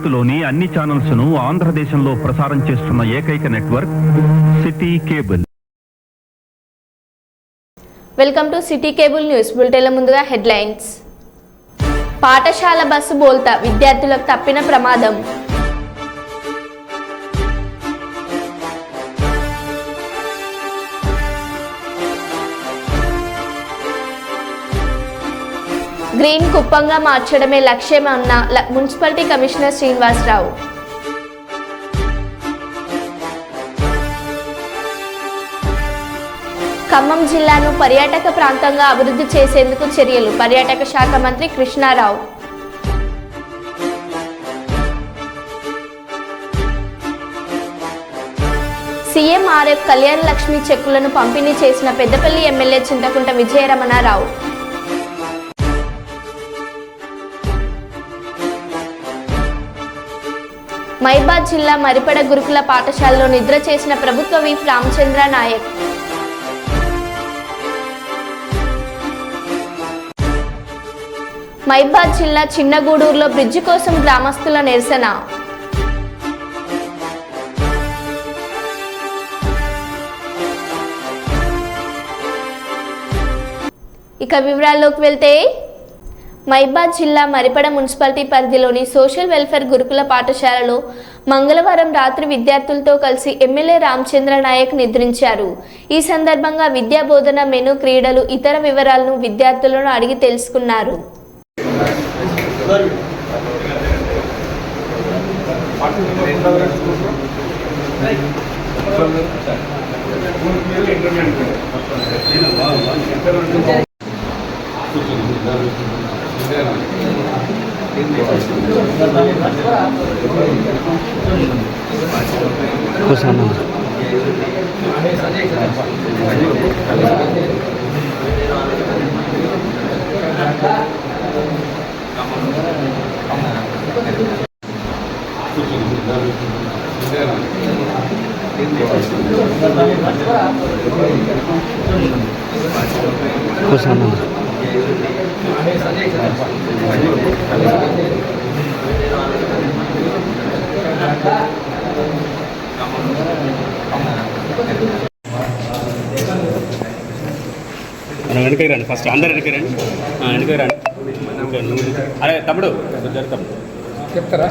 భారత్లోని అన్ని ఛానల్స్ ను ఆంధ్రదేశంలో ప్రసారం చేస్తున్న ఏకైక network city cable. Welcome to city cable news బులెటిన్ల ముందుగా హెడ్లైన్స్. పాఠశాల బస్సు బోల్తా విద్యార్థులకు తప్పిన ప్రమాదం. గ్రీన్ కుప్పంగా మార్చడమే లక్ష్యమన్న మున్సిపాలిటీ కమిషనర్ శ్రీనివాసరావు. ఖమ్మం జిల్లాను పర్యాటక ప్రాంతంగా అభివృద్ధి చేసేందుకు చర్యలు పర్యాటక శాఖ మంత్రి కృష్ణారావు. సీఎం ఆర్ఎఫ్ కళ్యాణ లక్ష్మి చెక్కులను పంపిణీ చేసిన పెద్దపల్లి ఎమ్మెల్యే చింతకుంట విజయరమణారావు. మైబాద్ జిల్లా మరిపడ గురుకుల పాఠశాలలో నిద్ర చేసిన ప్రభుత్వ విప్ రామచంద్ర నాయక్. మైబాద్ జిల్లా చిన్నగూడూరులో బ్రిడ్జి కోసం గ్రామస్తుల నిరసన. ఇక వివరాల్లోకి వెళ్తే, మైబాద్ జిల్లా మరిపడ మున్సిపాలిటీ పరిధిలోని సోషల్ వెల్ఫేర్ గురుకుల పాఠశాలలో మంగళవారం రాత్రి విద్యార్థులతో కలిసి ఎమ్మెల్యే రామచంద్ర నాయక్ నిద్రించారు. ఈ సందర్భంగా విద్యా బోధన మెను, క్రీడలు, ఇతర వివరాలను విద్యార్థులను అడిగి తెలుసుకున్నారు. వెనకకి రండి, ఫస్ట్ అందరు వెనక్కి రండి, వెనకకి రండి. అరే తమ్ముడు జరుగుతాం చెప్తారా?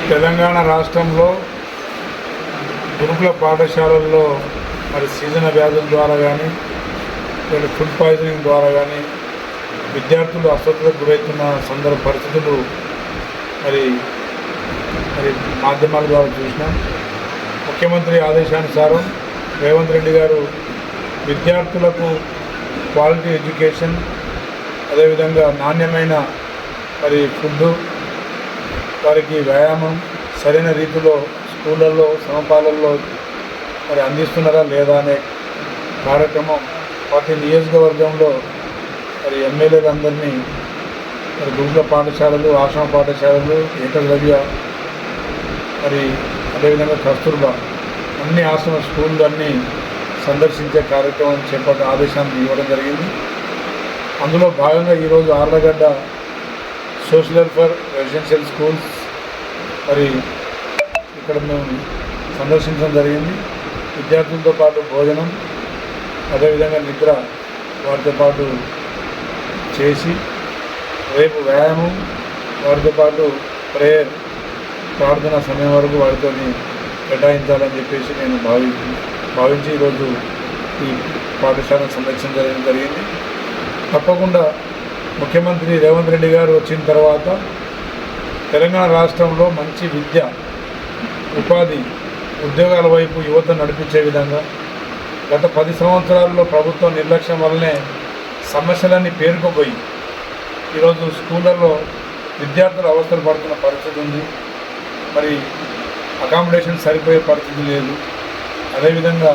తెలంగాణ రాష్ట్రంలో గురుకుల పాఠశాలల్లో మరి సీజన్ వ్యాధుల ద్వారా కానీ లేదా ఫుడ్ పాయిజనింగ్ ద్వారా కానీ విద్యార్థులు అస్వస్థతకు గురవుతున్న పరిస్థితులు మరి మాధ్యమాల ద్వారా చూసినాం. ముఖ్యమంత్రి ఆదేశానుసారం రేవంత్ రెడ్డి గారు విద్యార్థులకు క్వాలిటీ ఎడ్యుకేషన్, అదేవిధంగా నాణ్యమైన మరి ఫుడ్డు, వారికి వ్యాయామం సరైన రీతిలో స్కూళ్ళల్లో సమపాలల్లో మరి అందిస్తున్నారా లేదా అనే కార్యక్రమం ప్రతి నియోజకవర్గంలో మరి ఎమ్మెల్యేలందరినీ మరి గురుకుల పాఠశాలలు, ఆశ్రమ పాఠశాలలు, ఏకలవ్య మరి అదేవిధంగా కస్తూర్బా అన్ని ఆశ్రమ స్కూళ్ళు అన్నీ సందర్శించే కార్యక్రమం చేపట్టే ఆదేశాన్ని ఇవ్వడం జరిగింది. అందులో భాగంగా ఈరోజు Allagadda social welfare residential schools మరి ఇక్కడ మేము సందర్శించడం జరిగింది. విద్యార్థులతో పాటు భోజనం అదేవిధంగా నిద్ర వారితో పాటు చేసి రేపు వ్యాయామం వారితో పాటు ప్రేయర్ ప్రార్థన సమయం వరకు వారితో కేటాయించాలని చెప్పేసి నేను భావించి ఈరోజు ఈ పాఠశాలను సందర్శించడం జరిగింది. తప్పకుండా ముఖ్యమంత్రి రేవంత్ రెడ్డి గారు వచ్చిన తర్వాత తెలంగాణ రాష్ట్రంలో మంచి విద్య, ఉపాధి, ఉద్యోగాల వైపు యువత నడిపించే విధంగా గత 10 సంవత్సరాల్లో ప్రభుత్వం నిర్లక్ష్యం వల్లనే సమస్యలన్నీ పేరుకుపోయి ఈరోజు స్కూళ్ళల్లో విద్యార్థులు అవస్థలు పడుతున్న పరిస్థితి ఉంది. మరి అకామిడేషన్ సరిపోయే పరిస్థితి లేదు. అదేవిధంగా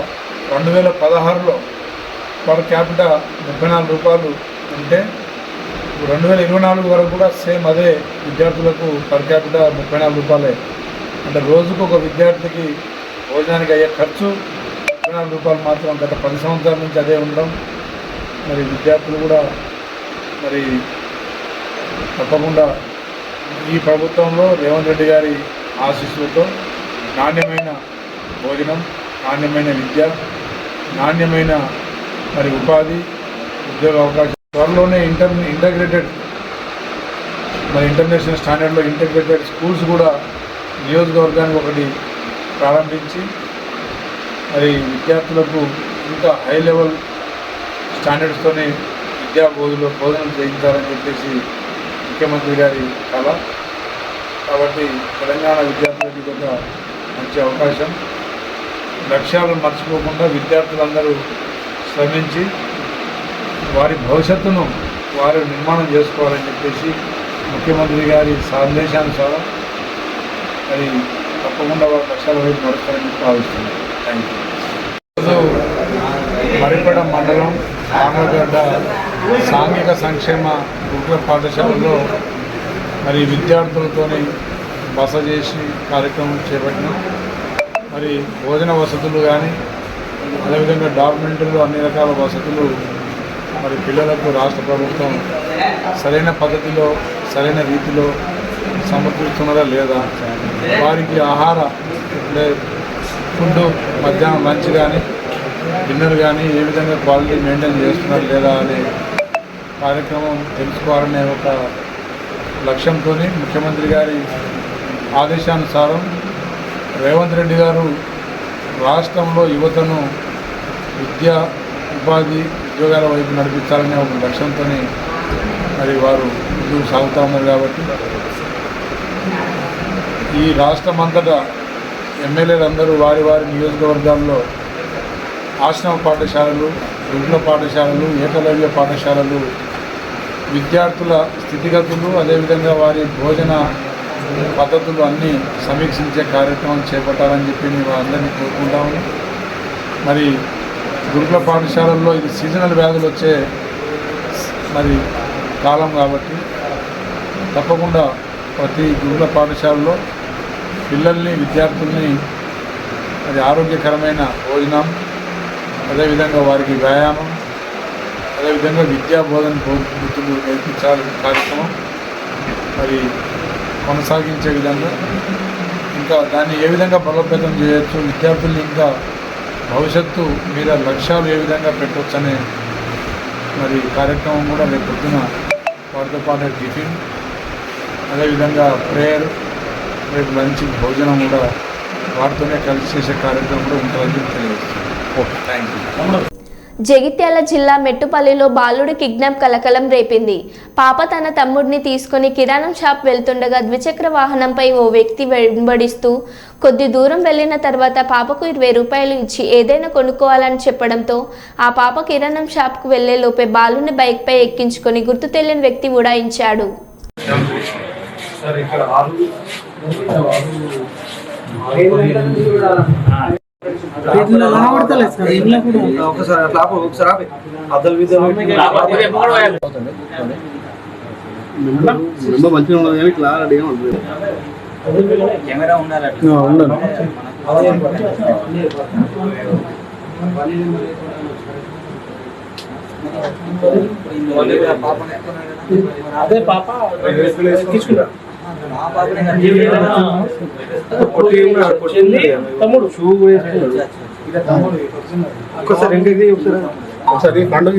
2016లో పర్ క్యాపిటా 34 రూపాయలు ఉంటే 2024 వరకు కూడా సేమ్ అదే విద్యార్థులకు పర్ క్యాపిటా 34 రూపాయలే. అంటే రోజుకు ఒక విద్యార్థికి భోజనానికి అయ్యే ఖర్చు 34 రూపాయలు మాత్రం గత 10 సంవత్సరాల నుంచి అదే ఉండడం. మరి విద్యార్థులు కూడా మరి తప్పకుండా ఈ ప్రభుత్వంలో రేవంత్ రెడ్డి గారి ఆశీస్సులతో నాణ్యమైన భోజనం, నాణ్యమైన విద్య, నాణ్యమైన మరి ఉపాధి, ఉద్యోగ అవకాశం త్వరలోనే ఇంటగ్రేటెడ్ మరి ఇంటర్నేషనల్ స్టాండర్డ్లో ఇంటగ్రేటెడ్ స్కూల్స్ కూడా నియోజకవర్గానికి ఒకటి ప్రారంభించి మరి విద్యార్థులకు ఇంకా హై లెవెల్ స్టాండర్డ్స్తోనే భోజనం చేయించాలని చెప్పేసి ముఖ్యమంత్రి గారి కళ. కాబట్టి తెలంగాణ విద్యార్థులకి ఒక మంచి అవకాశం. లక్ష్యాలను మర్చిపోకుండా విద్యార్థులందరూ శ్రమించి వారి భవిష్యత్తును వారు నిర్మాణం చేసుకోవాలని చెప్పేసి ముఖ్యమంత్రి గారి సందేశానుసారం అది తప్పకుండా వారి లక్ష్యాల వైపు నడుస్తారని భావిస్తున్నాను. Thank you. మరిపడ మండలం ఆర్లగడ్డ సాంఘిక సంక్షేమ గురుకుల పాఠశాలలో మరి విద్యార్థులతోని బస చేసి కార్యక్రమం చేపట్టినాం. మరి భోజన వసతులు కానీ అదేవిధంగా డాక్యుమెంటరీలో అన్ని రకాల వసతులు మరి పిల్లలకు రాష్ట్ర ప్రభుత్వం సరైన పద్ధతిలో సరైన రీతిలో సమకూరుతున్నారా లేదా, వారికి ఆహార అంటే ఫుడ్ మధ్యాహ్నం లంచ్ కానీ డిన్నర్ కానీ ఏ విధంగా క్వాలిటీ మెయింటైన్ చేస్తున్నారు లేదా అనే కార్యక్రమం తెలుసుకోవాలనే ఒక లక్ష్యంతో ముఖ్యమంత్రి గారి ఆదేశానుసారం రేవంత్ రెడ్డి గారు రాష్ట్రంలో యువతను విద్య, ఉపాధి, ఉద్యోగాల వైపు నడిపించాలనే ఒక లక్ష్యంతో మరి వారు ముందుకు సాగుతూ ఉన్నారు. కాబట్టి ఈ రాష్ట్రమంతటా ఎమ్మెల్యేలందరూ వారి వారి నియోజకవర్గాల్లో ఆశ్రమ పాఠశాలలు, గురుకుల పాఠశాలలు, ఏకలవ్య పాఠశాలలు విద్యార్థుల స్థితిగతులు అదేవిధంగా వారి భోజన పద్ధతులు అన్నీ సమీక్షించే కార్యక్రమం చేపట్టాలని చెప్పి మేము అందరినీ కోరుకుంటాము. మరి గురుకుల పాఠశాలల్లో ఇది సీజనల్ వ్యాధులు వచ్చే మరి కాలం కాబట్టి తప్పకుండా ప్రతి గురుకుల పాఠశాలలో పిల్లల్ని, విద్యార్థుల్ని మరి ఆరోగ్యకరమైన భోజనం అదేవిధంగా వారికి వ్యాయామం అదేవిధంగా విద్యా బోధన వృత్తులు నేర్పించాలి కార్యక్రమం మరి కొనసాగించే విధంగా ఇంకా దాన్ని ఏ విధంగా బలోపేతం చేయొచ్చు, విద్యార్థుల్ని ఇంకా భవిష్యత్తు మీద లక్ష్యాలు ఏ విధంగా పెట్టవచ్చు అనే మరి కార్యక్రమం కూడా రేపు పొద్దున వారితో పాటు టిఫిన్ అదేవిధంగా ప్రేయర్, రేపు లంచ్, భోజనం కూడా వారితోనే కలిసి చేసే కార్యక్రమం కూడా ఉంటుందని తెలియజేస్తుంది. Okay, thank you. జగిత్యాల జిల్లా మెట్టుపల్లిలో బాలుడి కిడ్నాప్ కలకలం రేపింది. పాప తన తమ్ముడిని తీసుకుని కిరాణం షాప్ వెళ్తుండగా ద్విచక్ర వాహనంపై ఓ వ్యక్తి వెంబడిస్తూ కొద్ది దూరం వెళ్లిన తర్వాత పాపకు 20 రూపాయలు ఇచ్చి ఏదైనా కొనుక్కోవాలని చెప్పడంతో ఆ పాప కిరాణం షాప్కు వెళ్లే లోపే బాలుని బైక్పై ఎక్కించుకొని గుర్తు తెలియని వ్యక్తి ఉడాయించాడు. ఒకసారి అట్లా ఒకసారి అద్దలు మంచిగా ఉండదు కానీ క్లారిటీగా ఉంటుంది. కెమెరా ఉండాలి. అదే పాప తీసుకున్నా మా పాపనే తమ్ముడు షూ ఒక్కసారి ఇంటికి ఒకసారి పండుగ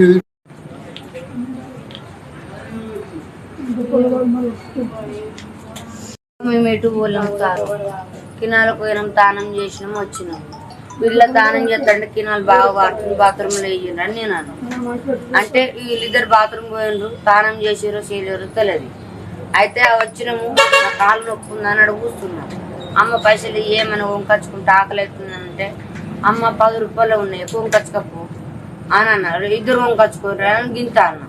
మేము ఎటు పోలేం సార్ కినాలకు పోయినాం తానం చేసినాం వచ్చినాం వీళ్ళ తానం చేస్తాంటే కినాలు బాగా వాడుతుంది బాత్రూంలో వేయండి అని నేను అంటే వీళ్ళిద్దరు బాత్రూమ్ పోయిండ్రు తానం చేసారో చేయలేరో తెలియదు అయితే వచ్చినాము నా కాళ్ళు నొక్కుందని అడుగు కూర్చున్నాం అమ్మ పైసలు ఏమైనా వంకచ్చుకుంటే ఆకలి అవుతుందంటే అమ్మ 10 రూపాయలు ఉన్నాయి వంకచ్చుకపో అని అన్నారు ఇద్దరు వంకచ్చుకోరు అని గింత అన్న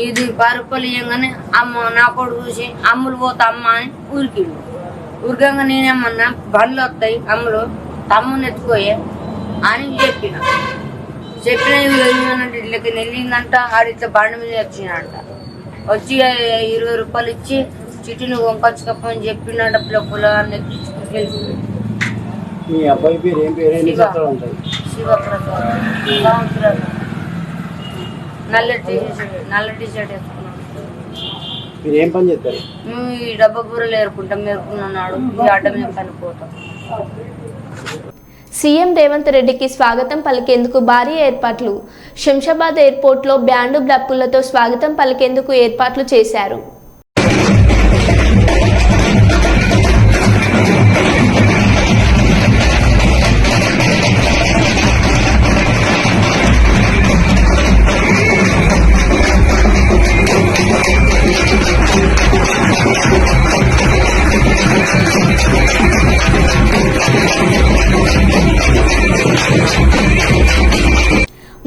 ఇది 10 రూపాయలు ఇవ్వగానే అమ్మ నా కొడుకు చూసి అమ్ములు పోతా అమ్మ అని ఊరికిండు ఊరికంగా నేనేమన్నా బండ్లు వస్తాయి అమ్ములు తమ్ముని ఎత్తుకోయే అని చెప్పిన ఇట్లకి వెళ్ళిందంట ఆడిట్లా బండి మీద వచ్చిందంట వచ్చి 20 రూపాయలు ఇచ్చి చిటిని వంకొచ్చుకపోని చెప్పినట్ట పిల్లకులని ఎత్తుకెళ్ళి మీ అబ్బాయి పేరు ఏం పేరు ఎన్ని సంవత్సరాలు ఉంటాయి శివప్రసాద్ సంవత్సరాలు నల్ల టీ-షర్ట్ వేసుకున్నాం మీరు ఏం పని చేస్తారు మేము ఈ డబ్బా బూరలు ఏరుకుంటాం మేరుకున్నాడు ఈ అడ్డ మీద పనిపోతాం సీఎం రేవంత్ రెడ్డికి స్వాగతం పలికేందుకు భారీ ఏర్పాట్లు శంషాబాద్ ఎయిర్పోర్ట్లో బ్యాండు డప్పులతో స్వాగతం పలికేందుకు ఏర్పాట్లు చేశారు.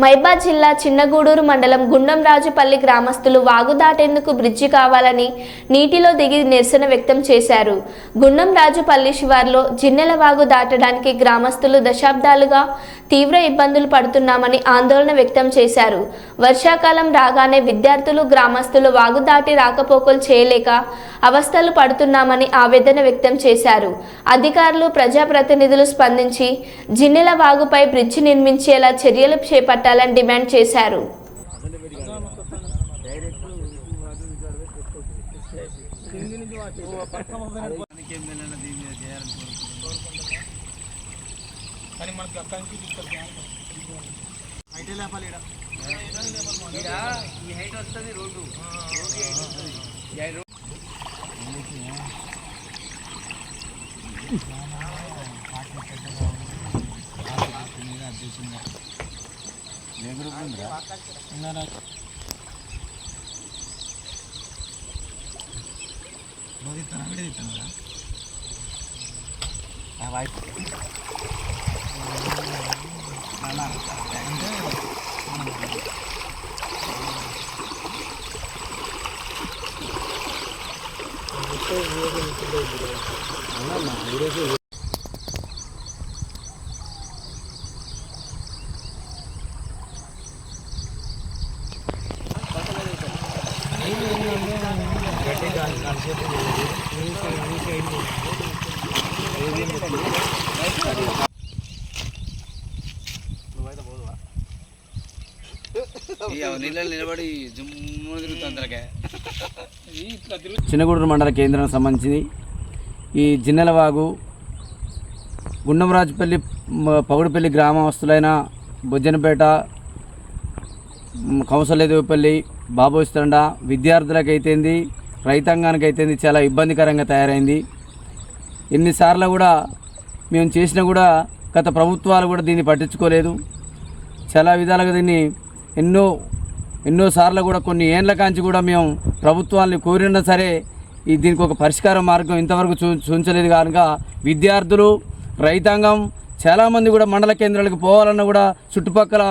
మైబాద్ జిల్లా చిన్నగూడూరు మండలం గుండంరాజుపల్లి గ్రామస్తులు వాగు దాటేందుకు బ్రిడ్జి కావాలని నీటిలో దిగి నిరసన వ్యక్తం చేశారు. గుండంరాజుపల్లి శివార్లో జిన్నెల వాగు దాటడానికి గ్రామస్తులు దశాబ్దాలుగా తీవ్ర ఇబ్బందులు పడుతున్నామని ఆందోళన వ్యక్తం చేశారు. వర్షాకాలం రాగానే విద్యార్థులు గ్రామస్తులు వాగు దాటి రాకపోకలు చేయలేక అవస్థలు పడుతున్నామని ఆవేదన వ్యక్తం చేశారు. అధికారులు ప్రజాప్రతినిధులు స్పందించి జిన్నెల వాగుపై బ్రిడ్జి నిర్మించేలా చర్యలు చేపట్టాలని డిమాండ్ చేశారు. చిన్నగూడూరు మండల కేంద్రానికి సంబంధించి ఈ జిన్నెలవాగు గుండంరాజుపల్లి పగుడుపల్లి గ్రామస్తులైన బొజ్జనపేట కౌసలేదేవిపల్లి బాబోస్తండ విద్యార్థులకైతేంది రైతాంగానికైతేంది చాలా ఇబ్బందికరంగా తయారైంది. ఎన్నిసార్లు కూడా మేము చేసినా కూడా గత ప్రభుత్వాలు కూడా దీన్ని పట్టించుకోలేదు. చాలా విధాలుగా దీన్ని ఎన్నోసార్లు కూడా కొన్ని ఏండ్ల కాంచి కూడా మేము ప్రభుత్వాన్ని కోరినా సరే దీనికి ఒక పరిష్కార మార్గం ఇంతవరకు చూంచలేదు. కనుక విద్యార్థులు రైతాంగం చాలామంది కూడా మండల కేంద్రాలకు పోవాలన్నా కూడా చుట్టుపక్కల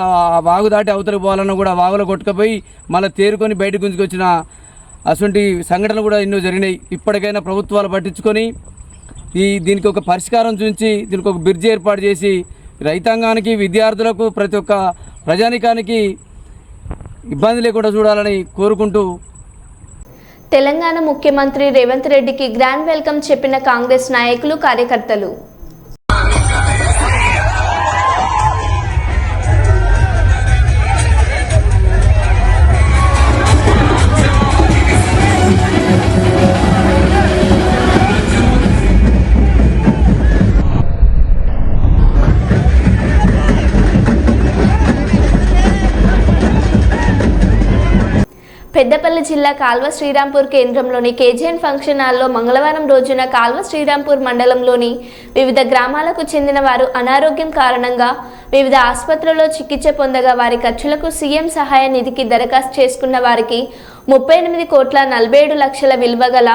వాగు దాటి అవతలకు పోవాలన్నా కూడా వాగులో కొట్టుకుపోయి మళ్ళీ తేరుకొని బయటకు గుంజుకొచ్చిన అటువంటి సంఘటనలు కూడా ఎన్నో జరిగినాయి. ఇప్పటికైనా ప్రభుత్వాలు పట్టించుకొని దీనికి ఒక పరిష్కారం చూపించి దీనికి ఒక బ్రిడ్జ్ ఏర్పాటు చేసి రైతాంగానికి విద్యార్థులకు ప్రతి ఒక్క ప్రజానికానికి ఇబ్బంది లేకుండా చూడాలని కోరుకుంటూ తెలంగాణ ముఖ్యమంత్రి రేవంత్ రెడ్డికి గ్రాండ్ వెల్కమ్ చెప్పిన కాంగ్రెస్ నాయకులు కార్యకర్తలు. పెద్దపల్లి జిల్లా కాల్వ శ్రీరాంపూర్ కేంద్రంలోని కేజీఎన్ ఫంక్షన్ హాల్లో మంగళవారం రోజున కాల్వ శ్రీరాంపూర్ మండలంలోని వివిధ గ్రామాలకు చెందిన వారు అనారోగ్యం కారణంగా వివిధ ఆసుపత్రుల్లో చికిత్స పొందగా వారి ఖర్చులకు సీఎం సహాయ నిధికి దరఖాస్తు చేసుకున్న వారికి 38,47,00,000 విలువ గల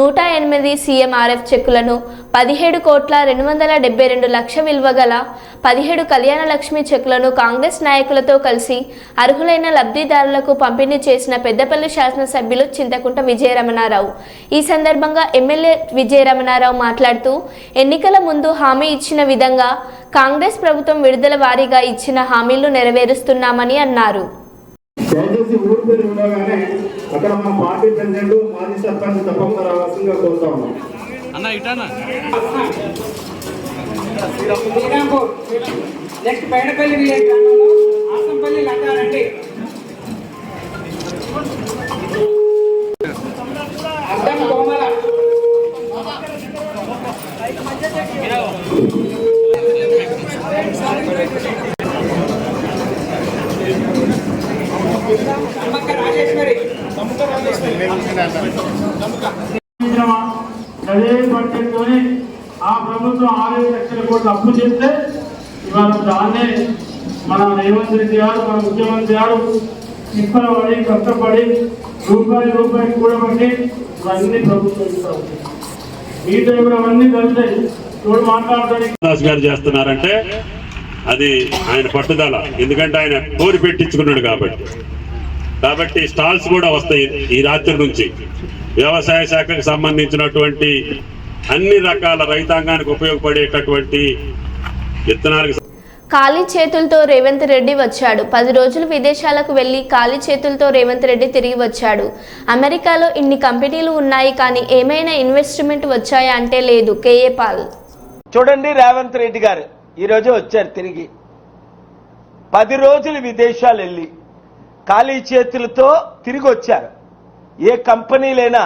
108 సీఎంఆర్ఎఫ్ చెక్కులను, 17,272,00,000 విలువ గల 17 కళ్యాణ లక్ష్మి చెక్కులను కాంగ్రెస్ నాయకులతో కలిసి అర్హులైన లబ్ధిదారులకు పంపిణీ చేసిన పెద్దపల్లి శాసనసభ్యులు చింతకుంట విజయరమణారావు. ఈ సందర్భంగా ఎమ్మెల్యే విజయరమణారావు మాట్లాడుతూ ఎన్నికల ముందు హామీ ఇచ్చిన విధంగా కాంగ్రెస్ ప్రభుత్వం విడుదల వారీగా ఇచ్చిన హామీలు నెరవేరుస్తున్నామని అన్నారు. దయచేసి ఊరు పేరు ఉండగానే అక్కడ మన పార్టీ ప్రెసిడెంట్ మాజీ సర్పంచ్ తప్పకుండా రావాల్సిందిగా కోరుతా ఉన్నాం. అన్న ఇటానా శ్రీరాంపూర్ నెక్స్ట్ బయటపల్లి విలేజ్ ఆసంపల్లి లంగారండి. అద్దం కోమల అదే బడ్జెట్తో ఆ ప్రభుత్వం 6 లక్షల కోట్లు అప్పు చేస్తే ఇవాళ దాన్నే మన రేవంత్ రెడ్డి గారు, మన ముఖ్యమంత్రి గారు తిప్పలపడి కష్టపడి రూపాయి కూడబట్టి ఇవన్నీ ప్రభుత్వం ఇస్తారు. ఈ టైంలో అవన్నీ కలిసాయి. చూడు మాట్లాడతాడు గారు చేస్తున్నారంటే అది ఆయన పట్టుదల. ఎందుకంటే ఆయన కోరి పెట్టించుకున్నాడు కాబట్టి స్టాల్స్ కూడా వస్తాయి ఈ రాత్రి నుంచి. వ్యవసాయ శాఖకు సంబంధించినటువంటి అన్ని రకాల రైతాంగానికి ఉపయోగపడేటటువంటి విత్తనాలకు. ఖాళీ చేతులతో రేవంత్ రెడ్డి వచ్చాడు. 10 రోజులు విదేశాలకు వెళ్లి ఖాళీ చేతులతో రేవంత్ రెడ్డి తిరిగి వచ్చాడు. అమెరికాలో ఇన్ని కంపెనీలు ఉన్నాయి, కానీ ఏమైనా ఇన్వెస్ట్మెంట్ వచ్చాయా అంటే లేదు. కేఏ పాల్ చూడండి, రేవంత్ రెడ్డి గారు ఈరోజు వచ్చారు తిరిగి. 10 రోజులు విదేశాలు వెళ్ళి ఖాళీ చేతులతో తిరిగి వచ్చారు. ఏ కంపెనీలైనా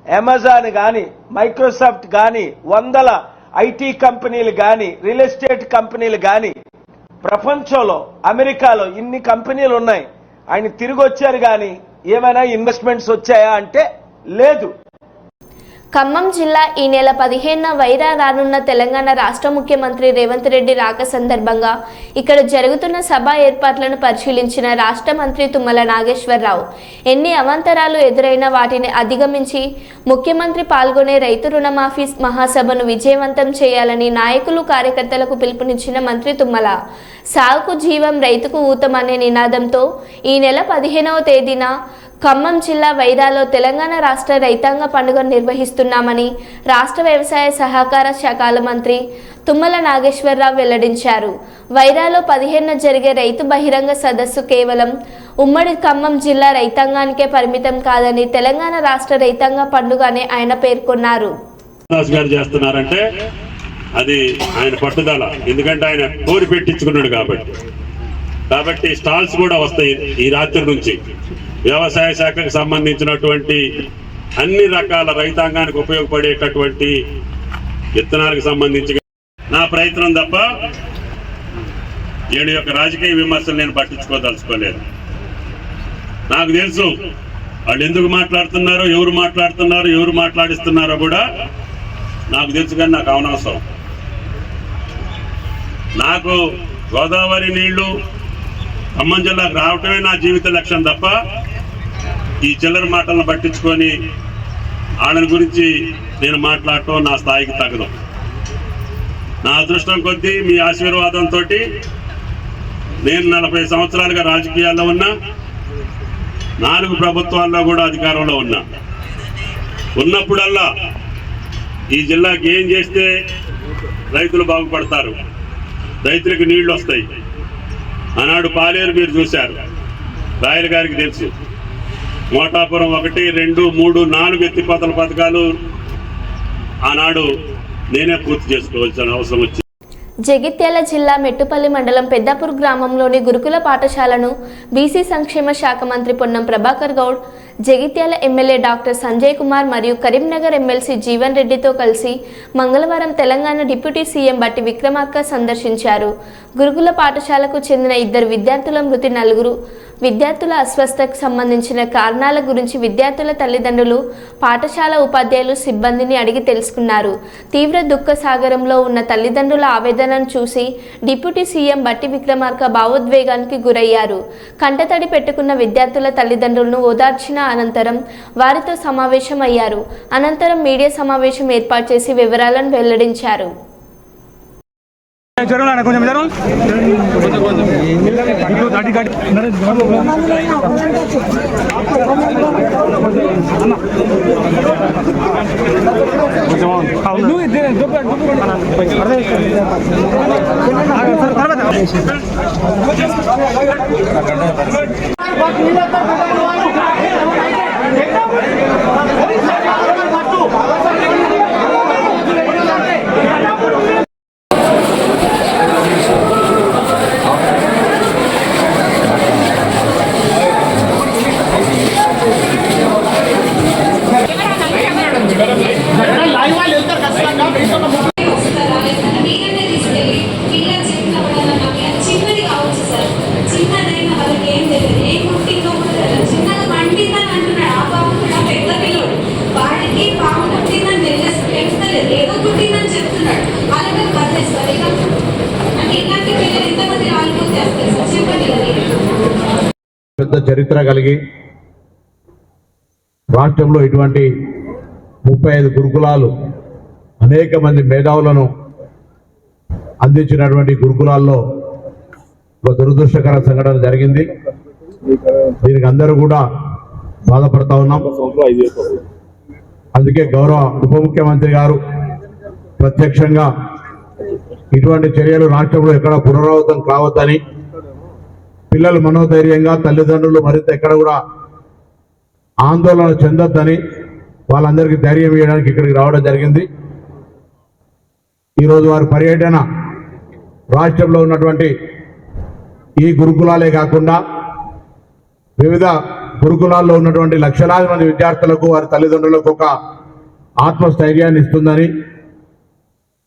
అమెజాన్ కానీ, మైక్రోసాఫ్ట్ కానీ, 100 ఐటీ కంపెనీలు కానీ, రియల్ ఎస్టేట్ కంపెనీలు కానీ, ప్రపంచంలో అమెరికాలో ఇన్ని కంపెనీలు ఉన్నాయి. ఆయన తిరిగి వచ్చారు, కానీ ఏమైనా ఇన్వెస్ట్మెంట్స్ వచ్చాయా అంటే లేదు. ఖమ్మం జిల్లా ఈ నెల 15న వైరా రానున్న తెలంగాణ రాష్ట్ర ముఖ్యమంత్రి రేవంత్ రెడ్డి రాక సందర్భంగా ఇక్కడ జరుగుతున్న సభ ఏర్పాట్లను పరిశీలించిన రాష్ట్ర మంత్రి తుమ్మల నాగేశ్వరరావు ఎన్ని అవాంతరాలు ఎదురైనా వాటిని అధిగమించి ముఖ్యమంత్రి పాల్గొనే రైతు రుణమాఫీ మహాసభను విజయవంతం చేయాలని నాయకులు, కార్యకర్తలకు పిలుపునిచ్చిన మంత్రి తుమ్మల సాగుకు జీవం రైతుకు ఊతం అనే నినాదంతో ఈ నెల 15వ తేదీన ఖమ్మం జిల్లా వైరాలో తెలంగాణ రాష్ట్ర రైతాంగ పండుగ నిర్వహిస్తున్నామని రాష్ట్ర వ్యవసాయ సహకార శాఖల మంత్రి తుమ్మల నాగేశ్వరరావు వెల్లడించారు. వైరాలో 15న జరిగే రైతు బహిరంగ సదస్సు కేవలం ఉమ్మడి ఖమ్మం జిల్లా రైతాంగానికే పరిమితం కాదని తెలంగాణ రాష్ట్ర రైతాంగ పండుగ అని ఆయన పేర్కొన్నారు. చేస్తున్నారంటే అది ఆయన పట్టుదల. ఎందుకంటే ఆయన కోరి పెట్టించుకున్నాడు కాబట్టి స్టాల్స్ కూడా వస్తాయి ఈ రాత్రి నుంచి. వ్యవసాయ శాఖకు సంబంధించినటువంటి అన్ని రకాల రైతాంగానికి ఉపయోగపడేటటువంటి విత్తనాలకు సంబంధించి నా ప్రయత్నం తప్ప ఏడు యొక్క రాజకీయ విమర్శలు నేను పట్టించుకోదలుచుకోలేదు. నాకు తెలుసు వాళ్ళు ఎందుకు మాట్లాడుతున్నారో, ఎవరు మాట్లాడిస్తున్నారో కూడా నాకు తెలుసు, కానీ నాకు అనవసరం. నాకు గోదావరి నీళ్లు ఖమ్మం జిల్లాకు రావటమే నా జీవిత లక్ష్యం తప్ప ఈ చిల్లర మాటలను పట్టించుకొని వాళ్ళని గురించి నేను మాట్లాడటం నా స్థాయికి తగదు. నా అదృష్టం కొద్దీ మీ ఆశీర్వాదంతో నేను 40 సంవత్సరాలుగా రాజకీయాల్లో ఉన్నా, 4 ప్రభుత్వాల్లో కూడా అధికారంలో ఉన్నప్పుడల్లా ఈ జిల్లాకి ఏం చేస్తే రైతులు బాగుపడతారు, రైతులకు నీళ్లు వస్తాయి. ఆనాడు పాలేరు మీరు చూశారు, రాయల గారికి తెలుసు. మోటాపురం 1, 2, 3, 4 ఎత్తిపోతల పథకాలు ఆనాడు నేనే పూర్తి చేసుకోవాల్సిన అవసరం వచ్చింది. జగిత్యాల జిల్లా మెట్టుపల్లి మండలం పెద్దాపూర్ గ్రామంలోని గురుకుల పాఠశాలను బీసీ సంక్షేమ శాఖ మంత్రి పొన్నం ప్రభాకర్ గౌడ్, జగిత్యాల ఎమ్మెల్యే డాక్టర్ సంజయ్ కుమార్ మరియు కరీంనగర్ ఎమ్మెల్సీ జీవన్ రెడ్డితో కలిసి మంగళవారం తెలంగాణ డిప్యూటీ సీఎం బట్టి విక్రమార్క సందర్శించారు. గురుకుల పాఠశాలకు చెందిన 2 విద్యార్థుల మృతి, 4 విద్యార్థుల అస్వస్థతకు సంబంధించిన కారణాల గురించి విద్యార్థుల తల్లిదండ్రులు, పాఠశాల ఉపాధ్యాయులు, సిబ్బందిని అడిగి తెలుసుకున్నారు. తీవ్ర దుఃఖ సాగరంలో ఉన్న తల్లిదండ్రుల ఆవేదనను చూసి డిప్యూటీ సీఎం బట్టి విక్రమార్క భావోద్వేగానికి గురయ్యారు. కంటతడి పెట్టుకున్న విద్యార్థుల తల్లిదండ్రులను ఓదార్చిన అనంతరం వారితో సమావేశం అయ్యారు. అనంతరం మీడియా సమావేశం ఏర్పాటు చేసి వివరాలను వెల్లడించారు. పెద్ద చరిత్ర కలిగి రాష్ట్రంలో ఇటువంటి 35 గురుకులాలు, అనేక మంది మేధావులను అందించినటువంటి గురుకులాల్లో ఒక దురదృష్టకర సంఘటన జరిగింది. దీనికి అందరూ కూడా బాధపడతా ఉన్నాం. అందుకే గౌరవ ఉప ముఖ్యమంత్రి గారు ప్రత్యక్షంగా ఇటువంటి చర్యలు రాష్ట్రంలో ఎక్కడ పునరావృతం కావద్దని, పిల్లలు మనోధైర్యంగా, తల్లిదండ్రులు మరింత ఎక్కడ కూడా ఆందోళన చెందొద్దని వాళ్ళందరికీ ధైర్యం ఇవ్వడానికి ఇక్కడికి రావడం జరిగింది. ఈరోజు వారి పర్యటన రాష్ట్రంలో ఉన్నటువంటి ఈ గురుకులాలే కాకుండా వివిధ గురుకులాల్లో ఉన్నటువంటి లక్షలాది మంది విద్యార్థులకు, వారి తల్లిదండ్రులకు ఒక ఆత్మస్థైర్యాన్ని ఇస్తుందని,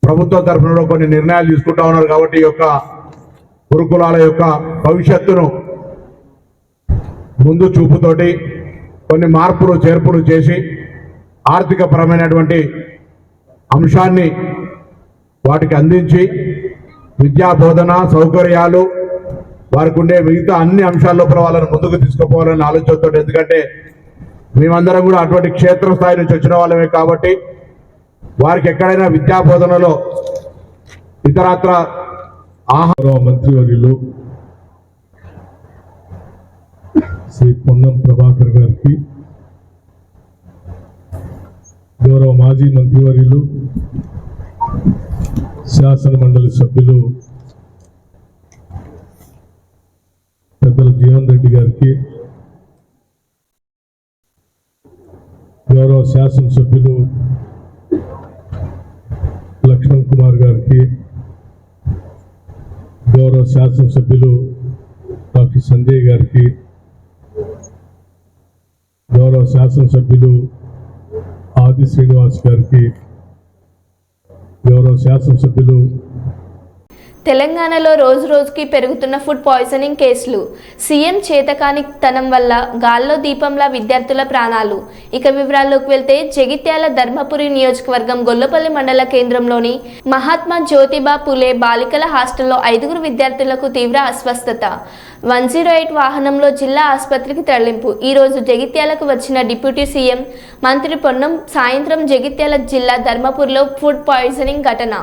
ప్రభుత్వం తరఫున కొన్ని నిర్ణయాలు తీసుకుంటా ఉన్నారు. కాబట్టి ఈ యొక్క గురుకులాల యొక్క భవిష్యత్తును ముందు చూపుతోటి కొన్ని మార్పులు చేర్పులు చేసి ఆర్థిక పరమైనటువంటి అంశాన్ని వాటికి అందించి విద్యా బోధన సౌకర్యాలు, వారికి ఉండే మిగతా అన్ని అంశాల లోపల వాళ్ళని ముందుకు తీసుకుపోవాలని ఆలోచనతో, ఎందుకంటే మేమందరం కూడా అటువంటి క్షేత్రస్థాయి నుంచి వచ్చిన వాళ్ళమే కాబట్టి వారికి ఎక్కడైనా విద్యా బోధనలో ఇతరత్ర మంత్రివర్యులు శ్రీ పొన్నం ప్రభాకర్ గారికి, గౌరవ మాజీ మంత్రివర్యులు, శాసన మండలి సభ్యులు పెద్దలు జీవన్ రెడ్డి గారికి, గౌరవ శాసనసభ్యులు లక్ష్మణ్ కుమార్ గారికి, గౌరవ శాసనసభ్యులు డాక్టర్ సంజయ్ గారికి, గౌరవ శాసనసభ్యులు ఆది శ్రీనివాస్ గారికి, గౌరవ శాసనసభ్యులు. తెలంగాణలో రోజు రోజుకి పెరుగుతున్న ఫుడ్ పాయిజనింగ్ కేసులు, సీఎం చేతకానితనం వల్ల గాల్లో దీపంలా విద్యార్థుల ప్రాణాలు. ఇక వివరాల్లోకి వెళ్తే జగిత్యాల ధర్మపురి నియోజకవర్గం గొల్లపల్లి మండల కేంద్రంలోని మహాత్మా జ్యోతిబా పులే బాలికల హాస్టల్లో 5 విద్యార్థులకు తీవ్ర అస్వస్థత. 108 వాహనంలో జిల్లా ఆసుపత్రికి తరలింపు. ఈరోజు జగిత్యాలకు వచ్చిన డిప్యూటీ సీఎం మంత్రి పొన్నం సాయంత్రం జగిత్యాల జిల్లా ధర్మపురిలో ఫుడ్ పాయిజనింగ్ ఘటన.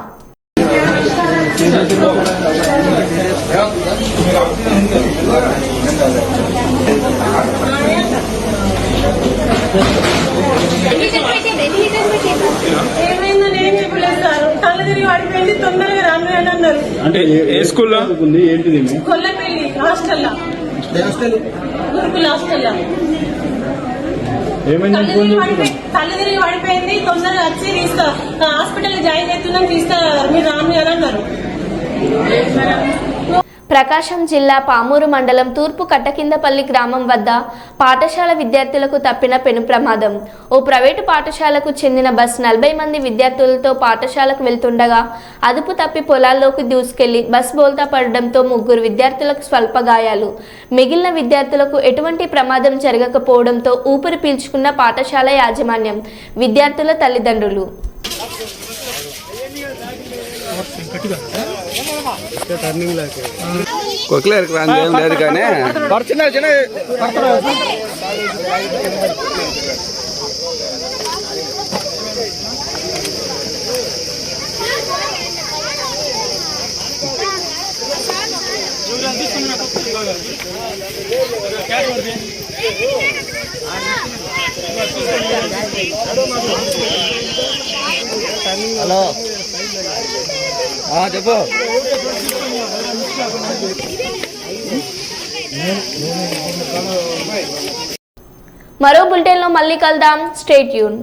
అంటే ఏ స్కూల్లో ఏంటిది? కొల్లపల్లి హాస్టల్, గురుకుల హాస్టల్. తల్లి తిరిగి పడిపోయింది, తొందరగా వచ్చి హాస్పిటల్ జాయిన్ అవుతున్నాం, మీరు రాను అని అన్నారు. ప్రకాశం జిల్లా పామూరు మండలం తూర్పు కట్టకిందపల్లి గ్రామం వద్ద పాఠశాల విద్యార్థులకు తప్పిన పెను ప్రమాదం. ఓ ప్రైవేటు పాఠశాలకు చెందిన బస్ 40 మంది విద్యార్థులతో పాఠశాలకు వెళ్తుండగా అదుపు తప్పి పొలాల్లోకి దూసుకెళ్లి బస్ బోల్తా పడడంతో 3 విద్యార్థులకు స్వల్ప గాయాలు. మిగిలిన విద్యార్థులకు ఎటువంటి ప్రమాదం జరగకపోవడంతో ఊపిరి పీల్చుకున్న పాఠశాల యాజమాన్యం, విద్యార్థుల తల్లిదండ్రులు. కొక్లేరు ఏం లేదు కానీ హలో చెప్పు. మరో బులెటిన్లో మళ్ళీ కలుద్దాం. Stay tune.